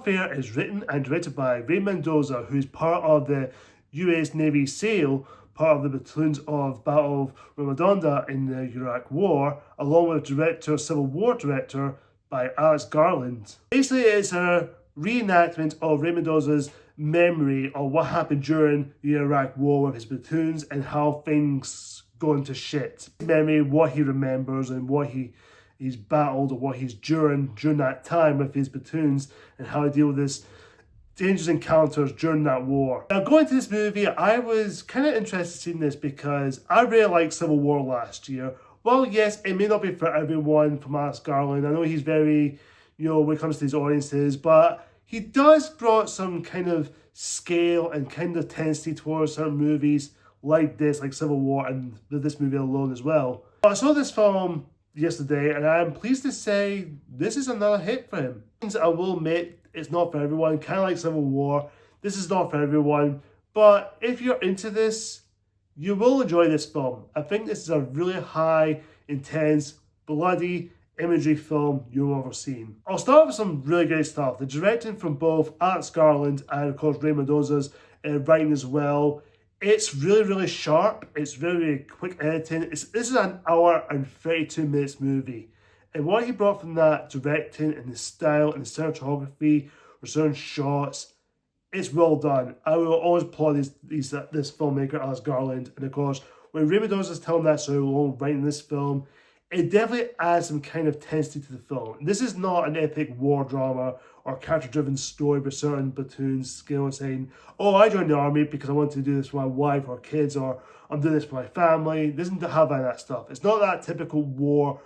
Warfare is written and directed by Mendoza, who's part of the US Navy SEAL, part of the platoons of Battle of Ramadi in the Iraq War, along with Civil War director by Garland. Basically, it's a reenactment of Mendoza's memory of what happened during the Iraq War with his platoons and how things go into shit. His memory, what he remembers and what he's battled or what he's during that time with his platoons and how he deal with this dangerous encounters during that war. Now, going to this movie, I was kind of interested in this because I really liked Civil War last year. Well, yes, it may not be for everyone from Alex Garland. I know he's very, when it comes to his audiences, but he does brought some kind of scale and kind of intensity towards certain movies like this, like Civil War, and this movie alone as well. I saw this film yesterday, and I'm pleased to say this is another hit for him. I will admit, it's not for everyone, kind of like Civil War. This is not for everyone, but if you're into this, you will enjoy this film. I think this is a really high, intense, bloody imagery film you've ever seen. I'll start with some really great stuff. The directing from both Alex Garland and of course Mendoza's writing as well. It's really, really sharp. It's very quick editing. This is an hour and 32 minutes movie. And what he brought from that directing and the style and the cinematography or certain shots, it's well done. I will always applaud this filmmaker, Alex Garland. And of course, when Mendoza is telling that story along writing this film, it definitely adds some kind of intensity to the film. This is not an epic war drama or character-driven story with certain platoons, saying, oh, I joined the army because I want to do this for my wife or kids, or I'm doing this for my family. It doesn't have any of that stuff. It's not that typical war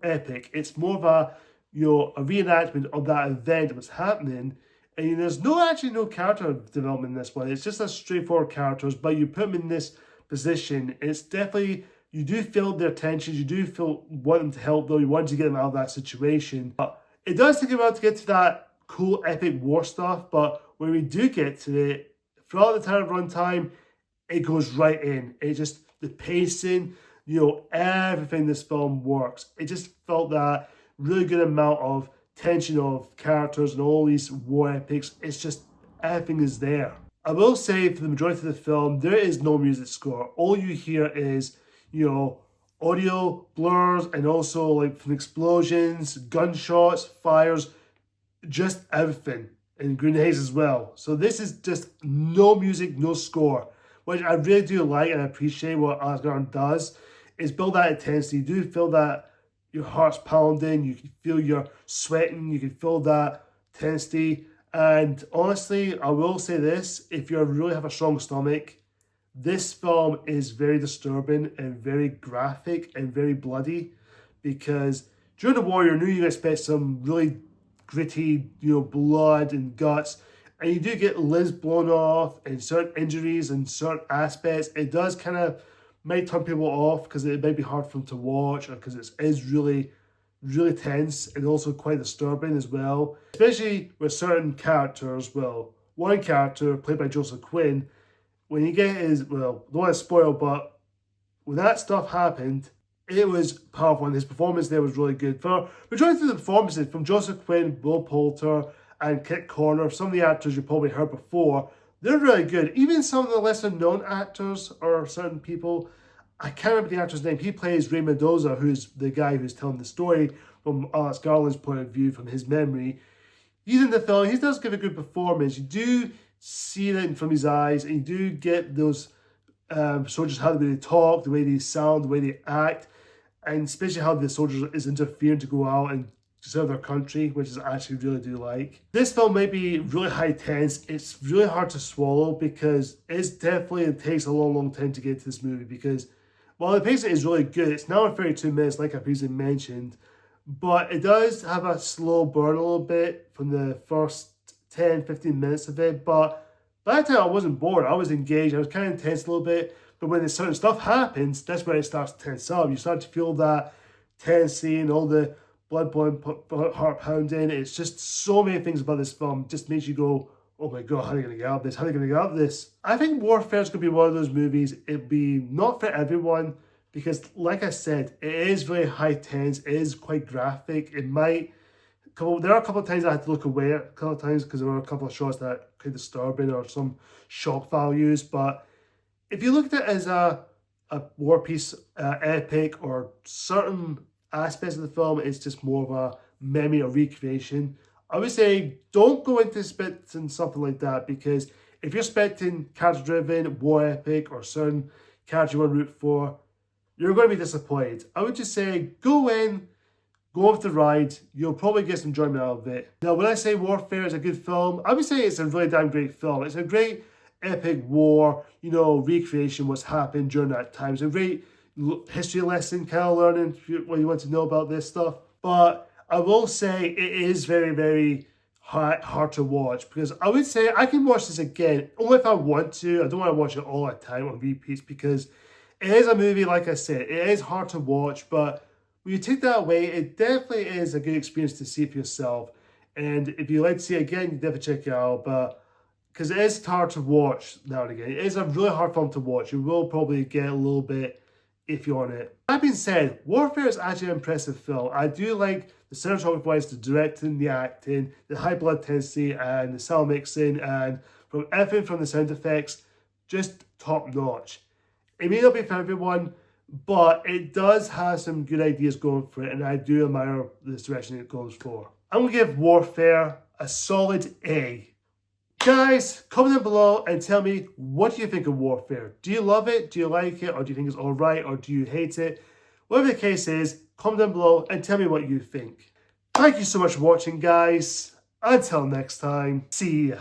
epic. It's more of a reenactment of that event that was happening. And there's no character development in this one. It's just a straightforward characters, but you put them in this position. It's definitely, you do feel their tensions. You do want them to help, though. You want to get them out of that situation. But it does take a while to get to that cool epic war stuff. But when we do get to it, throughout the time of runtime, it goes right in. It just, the pacing, everything in this film works. It just felt that really good amount of tension of characters and all these war epics. It's just, everything is there. I will say for the majority of the film, there is no music score. All you hear is, audio blurs and also like from explosions, gunshots, fires, just everything. And grenades as well. So this is just no music, no score. Which I really do like and I appreciate what Alex Garland does. Is build that intensity. You do feel that your heart's pounding. You can feel you're sweating. You can feel that intensity. And honestly, I will say this. If you really have a strong stomach, this film is very disturbing and very graphic and very bloody. Because during the war, you knew you expect some really gritty, blood and guts. And you do get limbs blown off and certain injuries and certain aspects. It does kind of might turn people off because it might be hard for them to watch or because it is really, really tense and also quite disturbing as well. Especially with certain characters. Well, one character played by Joseph Quinn, when you get his, well, don't want to spoil, but when that stuff happened, it was powerful and his performance there was really good. For majority of the performances from Joseph Quinn, Will Poulter, and Kit Corner, some of the actors you probably heard before, they're really good. Even some of the lesser known actors or certain people, I can't remember the actor's name. He plays Mendoza, who's the guy who's telling the story from Alex Garland's point of view, from his memory. He's in the film. He does give a good performance. You do see it from his eyes, and you do get those soldiers, how the way they talk, the way they sound, the way they act, and especially how the soldier is interfering to go out and serve their country, which is actually really do like. This film may be really high tense. It's really hard to swallow because it takes a long time to get to this movie because while the pacing is really good, it's now in 32 minutes like I previously mentioned, but it does have a slow burn a little bit from the first 10-15 minutes of it, but by that time I wasn't bored. I was engaged. I was kind of intense a little bit, but when certain stuff happens, that's when it starts to tense up. You start to feel that tensity and all the blood boiling, heart pounding. It's just so many things about this film just makes you go, oh my God, how are they going to get out of this? How are they going to get out of this? I think Warfare is going to be one of those movies. It'll be not for everyone because, like I said, it is very high tense. It is quite graphic. It might There are a couple of times I had to look away a couple of times because there were a couple of shots that are kind of disturbing or some shock values. But if you look at it as a war piece, epic, or certain aspects of the film, it's just more of a memory or recreation. I would say don't go into expecting something like that, because if you're expecting character-driven, war epic, or certain character you want to root for, you're going to be disappointed. I would just say go in, go with the ride. You'll probably get some enjoyment out of it. Now, when I say Warfare is a good film, I would say it's a really damn great film. It's a great epic war, you know, recreation, what's happened during that time. It's a great history lesson, kind of learning what you want to know about this stuff. But I will say it is very, very hard to watch, because I would say I can watch this again only if I want to. I don't want to watch it all the time on repeats, because it is a movie, like I said, it is hard to watch, but when you take that away, it definitely is a good experience to see for yourself. And if you like to see it again, you definitely check it out. But because it is hard to watch now and again, it is a really hard film to watch. You will probably get a little bit iffy on it. That being said, Warfare is actually an impressive film. I do like the cinematography-wise, the directing, the acting, the high blood intensity, and the sound mixing, and from everything from the sound effects, just top notch. It may not be for everyone, but it does have some good ideas going for it, and I do admire this direction it goes for. I'm going to give Warfare a solid A. Guys, comment down below and tell me, what do you think of Warfare? Do you love it? Do you like it? Or do you think it's alright? Or do you hate it? Whatever the case is, comment down below and tell me what you think. Thank you so much for watching, guys. Until next time, see ya.